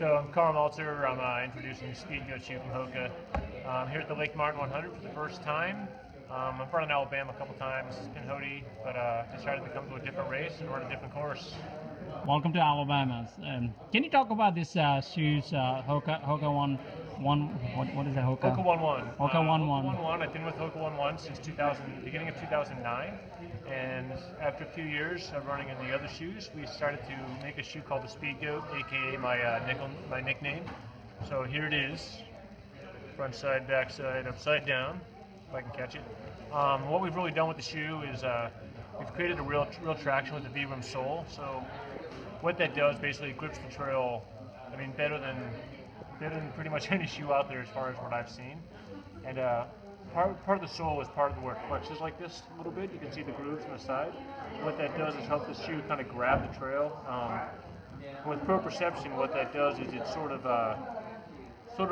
So I'm Karl Meltzer. I'm introducing the Speedgoat shoe from Hoka. I'm here at the Lake Martin 100 for the first time. I've run in Alabama a couple times. It's been Hody, but decided to come to a different race and run a different course. Welcome to Alabama. Can you talk about this shoes, Hoka what is it, Hoka? Hoka 1-1. Hoka 1-1. Hoka 1-1. I've been with Hoka 1-1 since beginning of 2009. And after a few years of running in the other shoes, we started to make a shoe called the Speedgoat, aka my nickname. So here it is, front side, back side, upside down, if I can catch it. What we've really done with the shoe is we've created a real traction with the V-rim sole. So what that does basically grips the trail, I mean, better than pretty much any shoe out there as far as what I've seen. And part of the sole is part of where it flexes like this a little bit. You can see the grooves on the side. What that does is help the shoe kind of grab the trail. With proprioception, what that does is it sort of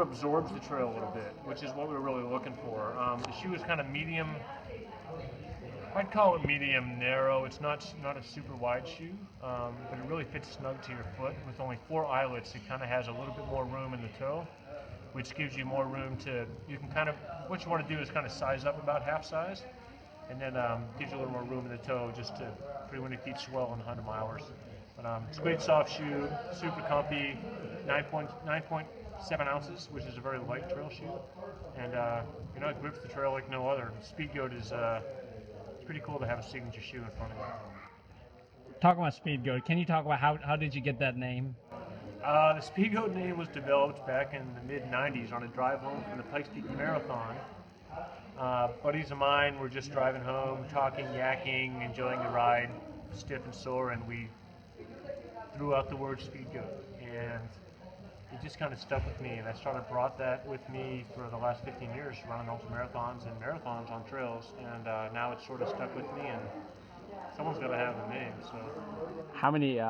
absorbs the trail a little bit, which is what we're really looking for. The shoe is kind of medium. I'd call it medium narrow. It's not a super wide shoe, but it really fits snug to your foot. With only 4 eyelets, it kind of has a little bit more room in the toe, which gives you more room to, you can kind of, what you want to do is kind of size up about half size, and then gives you a little more room in the toe just for when your feet swell on 100 milers. But it's a great soft shoe, super comfy, 9.7 ounces, which is a very light trail shoe, and it grips the trail like no other. Speedgoat is it's pretty cool to have a signature shoe in front of you. Talk about Speedgoat. Can you talk about how did you get that name? The Speedgoat name was developed back in the mid-'90s on a drive home from the Pikes Peak Marathon. Buddies of mine were just driving home, talking, yakking, enjoying the ride, stiff and sore, and we threw out the word Speedgoat. And it just kind of stuck with me, and I brought that with me for the last 15 years, running ultramarathons and marathons on trails, and now it's sort of stuck with me, and someone's got to have the name. So, how many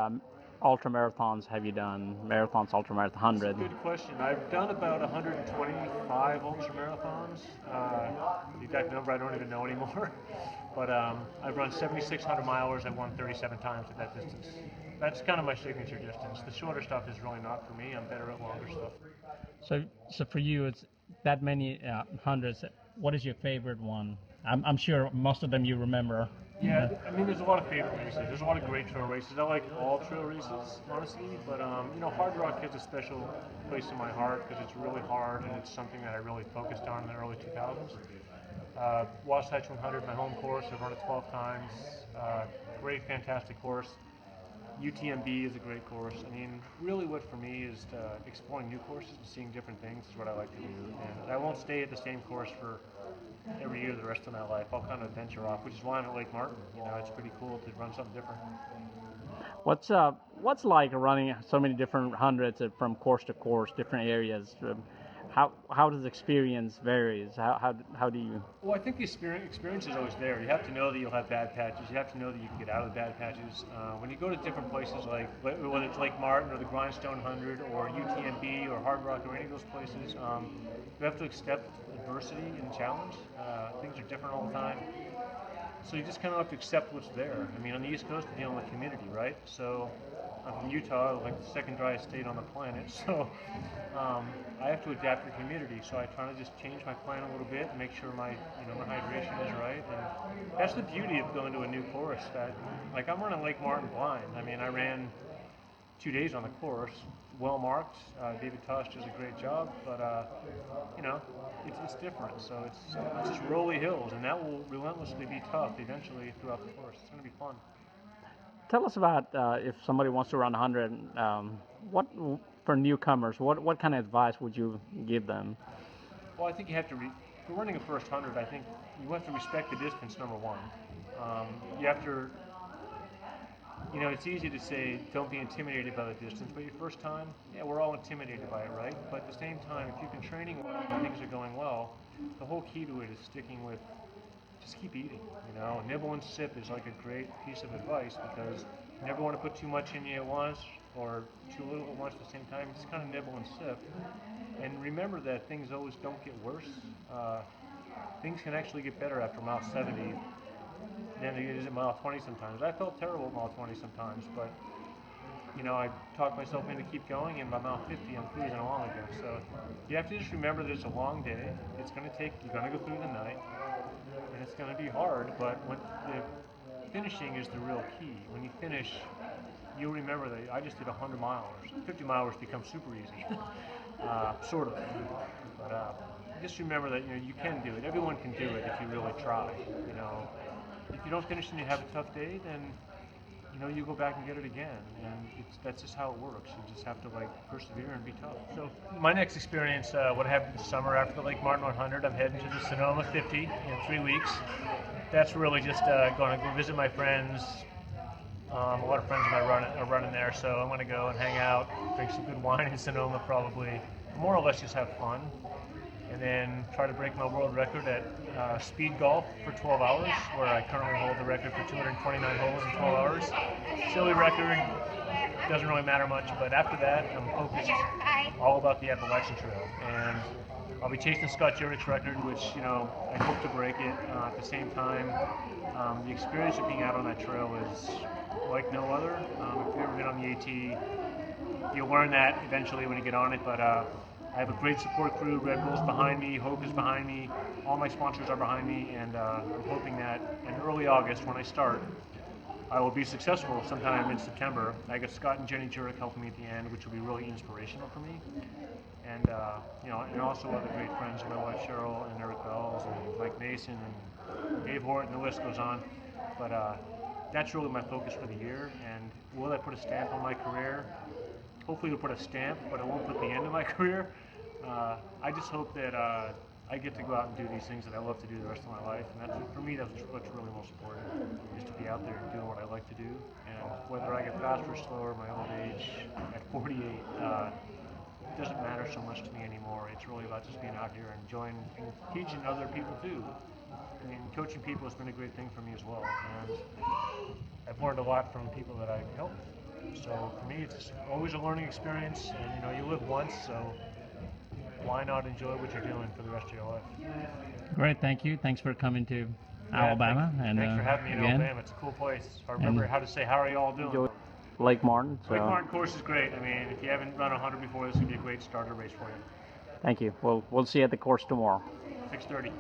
ultramarathons have you done? Marathons, ultramarathon, 100? That's a good question. I've done about 125 ultramarathons. The exact number I don't even know anymore. But I've run 7,600 milers. I've won 37 times at that distance. That's kind of my signature distance. The shorter stuff is really not for me. I'm better at longer stuff. So for you, it's that many hundreds. What is your favorite one? I'm sure most of them you remember. Yeah, I mean, there's a lot of favorite races. There's a lot of great trail races. I like all trail races, honestly. But Hardrock has a special place in my heart because it's really hard and it's something that I really focused on in the early 2000s. Wasatch 100, my home course. I've run it 12 times. Great, fantastic course. UTMB is a great course. I mean, really what for me is exploring new courses and seeing different things is what I like to do. And I won't stay at the same course for every year the rest of my life. I'll kind of venture off, which is why I'm at Lake Martin. It's pretty cool to run something different. What's like running so many different hundreds from course to course, different areas? How does experience varies? How do you? Well, I think the experience is always there. You have to know that you'll have bad patches. You have to know that you can get out of the bad patches. When you go to different places like whether it's Lake Martin or the Grindstone 100 or UTMB or Hardrock or any of those places, you have to accept adversity and challenge. Things are different all the time. So you just kind of have to accept what's there. I mean, on the East Coast, you're dealing with humidity, right? So I'm from Utah, like the second driest state on the planet. So I have to adapt to humidity. So I try to just change my plan a little bit and make sure my hydration is right. And that's the beauty of going to a new course. That, like, I'm running Lake Martin blind. I mean, I ran 2 days on the course, well marked. David Tosh does a great job, but it's different. So it's just rolly hills, and that will relentlessly be tough eventually throughout the course. It's going to be fun. Tell us about if somebody wants to run 100. What for newcomers? What kind of advice would you give them? Well, I think you have to. If you're running a first 100, I think you have to respect the distance. Number one, you have to. It's easy to say don't be intimidated by the distance, but your first time, yeah, we're all intimidated by it, right? But at the same time, if you've been training well and things are going well, the whole key to it is sticking with, just keep eating. Nibble and sip is like a great piece of advice because you never want to put too much in you at once or too little at once at the same time. Just kind of nibble and sip. And remember that things always don't get worse. Things can actually get better after mile 70 than it is at mile 20 sometimes. I felt terrible at mile 20 sometimes, but you know, I talked myself into keep going, and by mile 50, I'm cruising along again. So you have to just remember that it's a long day. It's going to take, you're going to go through the night, and it's going to be hard, but when the finishing is the real key. When you finish, you'll remember that I just did 100 miles. 50 miles becomes super easy, sort of. But just remember that, you know, you can do it. Everyone can do it if you really try. You know, if you don't finish and you have a tough day, then you know you go back and get it again, and that's just how it works. You just have to like persevere and be tough. So my next experience, what happened this summer after the Lake Martin 100, I'm heading to the Sonoma 50 in 3 weeks. That's really just going to go visit my friends. A lot of friends of mine are running there, so I'm going to go and hang out, drink some good wine in Sonoma probably, more or less just have fun, and then try to break my world record at speed golf for 12 hours, where I currently hold the record for 229 holes in 12 hours. Silly record, doesn't really matter much, but after that, I'm focused all about the Appalachian Trail, and I'll be chasing Scott Jurick's record, which, you know, I hope to break it. At the same time, the experience of being out on that trail is like no other. If you've ever been on the AT, you'll learn that eventually when you get on it, but I have a great support crew. Red Bull's behind me, Hoka's behind me, all my sponsors are behind me, and I'm hoping that in early August, when I start, I will be successful sometime in September. I got Scott and Jenny Jurick helping me at the end, which will be really inspirational for me. And you know, and also other great friends, my wife Cheryl and Eric Bells and Mike Mason and Dave Horton, the list goes on. But that's really my focus for the year. And will that put a stamp on my career? Hopefully it'll put a stamp, but it won't put the end of my career. I just hope that I get to go out and do these things that I love to do the rest of my life. And that's, for me, that's what's really most important, is to be out there and doing what I like to do. And whether I get faster or slower, my old age at 48, doesn't matter so much to me anymore. It's really about just being out here and enjoying and teaching other people too. I mean, coaching people has been a great thing for me as well, and I've learned a lot from people that I've helped. So for me, it's always a learning experience, and you know, you live once, so why not enjoy what you're doing for the rest of your life? Great, thank you. Thanks for coming to Alabama. Thanks for having me in again. Alabama. It's a cool place. I remember how to say, how are you all doing? Enjoy Lake Martin. So. Lake Martin course is great. I mean, if you haven't run 100 before, this would be a great starter race for you. Thank you. We'll see you at the course tomorrow. 6:30.